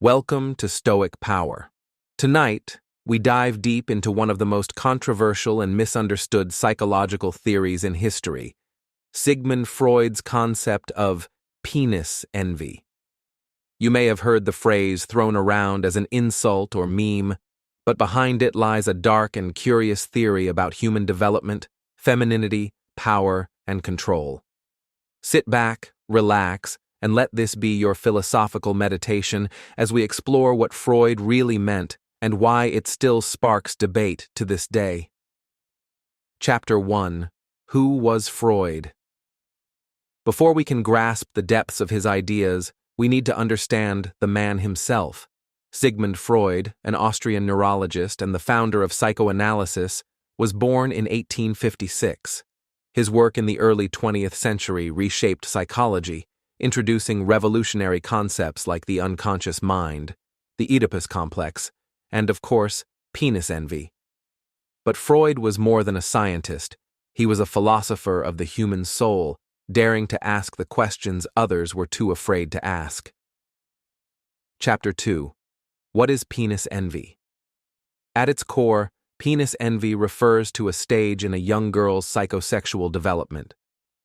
Welcome to Stoic Power. Tonight, we dive deep into one of the most controversial and misunderstood psychological theories in history, Sigmund Freud's concept of penis envy. You may have heard the phrase thrown around as an insult or meme, but behind it lies a dark and curious theory about human development, femininity, power, and control. Sit back, relax, and let this be your philosophical meditation as we explore what Freud really meant and why it still sparks debate to this day. Chapter 1. Who was Freud? Before we can grasp the depths of his ideas, we need to understand the man himself. Sigmund Freud, an Austrian neurologist and the founder of psychoanalysis, was born in 1856. His work in the early 20th century reshaped psychology, introducing revolutionary concepts like the unconscious mind, the Oedipus complex, and, of course, penis envy. But Freud was more than a scientist. He was a philosopher of the human soul, daring to ask the questions others were too afraid to ask. Chapter 2. What is penis envy? At its core, penis envy refers to a stage in a young girl's psychosexual development.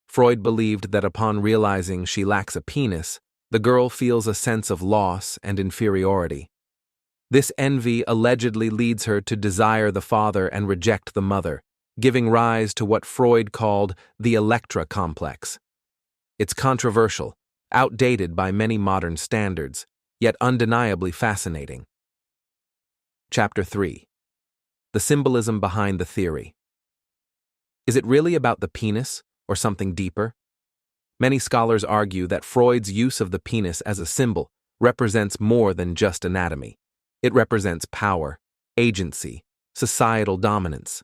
Freud believed that upon realizing she lacks a penis, the girl feels a sense of loss and inferiority. This envy allegedly leads her to desire the father and reject the mother, giving rise to what Freud called the Electra complex. It's controversial, outdated by many modern standards, yet undeniably fascinating. Chapter 3. The symbolism behind the theory. Is it really about the penis, or something deeper? Many scholars argue that Freud's use of the penis as a symbol represents more than just anatomy. It represents power, agency, societal dominance.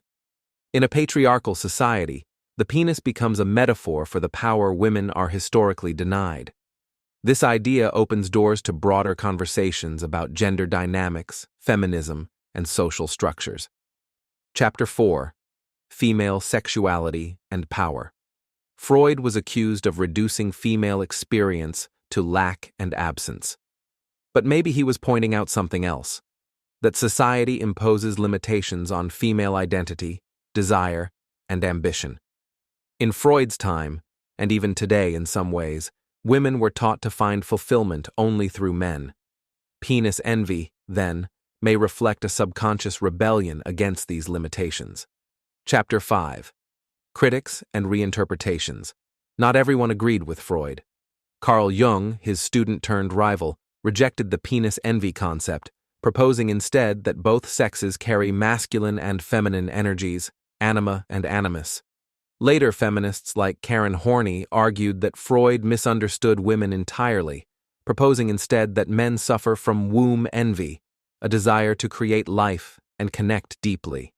In a patriarchal society, the penis becomes a metaphor for the power women are historically denied. This idea opens doors to broader conversations about gender dynamics, feminism, and social structures. Chapter 4. Female sexuality and power. Freud was accused of reducing female experience to lack and absence. But maybe he was pointing out something else: that society imposes limitations on female identity, desire, and ambition. In Freud's time, and even today in some ways, women were taught to find fulfillment only through men. Penis envy, then, may reflect a subconscious rebellion against these limitations. Chapter 5. Critics and reinterpretations. Not everyone agreed with Freud. Carl Jung, his student-turned-rival, rejected the penis envy concept, proposing instead that both sexes carry masculine and feminine energies, anima and animus. Later feminists like Karen Horney argued that Freud misunderstood women entirely, proposing instead that men suffer from womb envy, a desire to create life and connect deeply.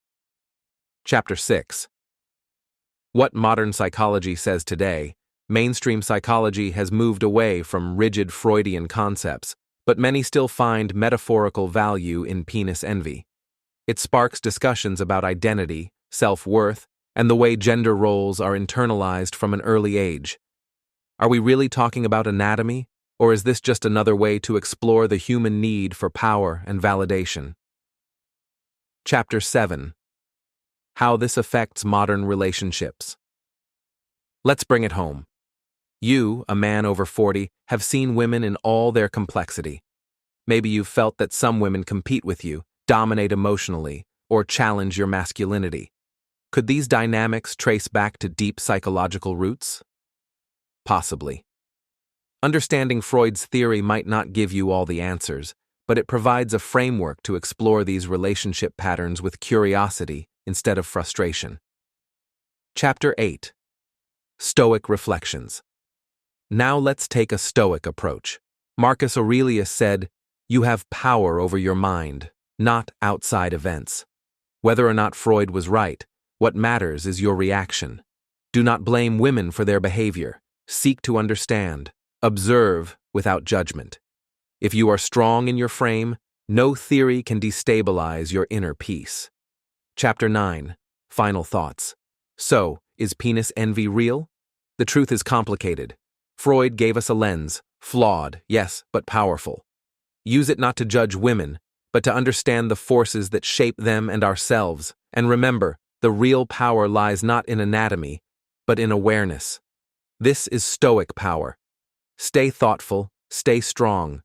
Chapter 6. What modern psychology says today, mainstream psychology has moved away from rigid Freudian concepts, but many still find metaphorical value in penis envy. It sparks discussions about identity, self-worth, and the way gender roles are internalized from an early age. Are we really talking about anatomy, or is this just another way to explore the human need for power and validation? Chapter 7. How this affects modern relationships. Let's bring it home. You, a man over 40, have seen women in all their complexity. Maybe you've felt that some women compete with you, dominate emotionally, or challenge your masculinity. Could these dynamics trace back to deep psychological roots? Possibly. Understanding Freud's theory might not give you all the answers, but it provides a framework to explore these relationship patterns with curiosity instead of frustration. Chapter 8. Stoic Reflections. Now let's take a Stoic approach. Marcus Aurelius said, "You have power over your mind, not outside events." Whether or not Freud was right, what matters is your reaction. Do not blame women for their behavior. Seek to understand. Observe without judgment. If you are strong in your frame, no theory can destabilize your inner peace. Chapter 9. Final thoughts. So, is penis envy real? The truth is complicated. Freud gave us a lens, flawed, yes, but powerful. Use it not to judge women, but to understand the forces that shape them and ourselves. And remember, the real power lies not in anatomy, but in awareness. This is Stoic Power. Stay thoughtful, stay strong,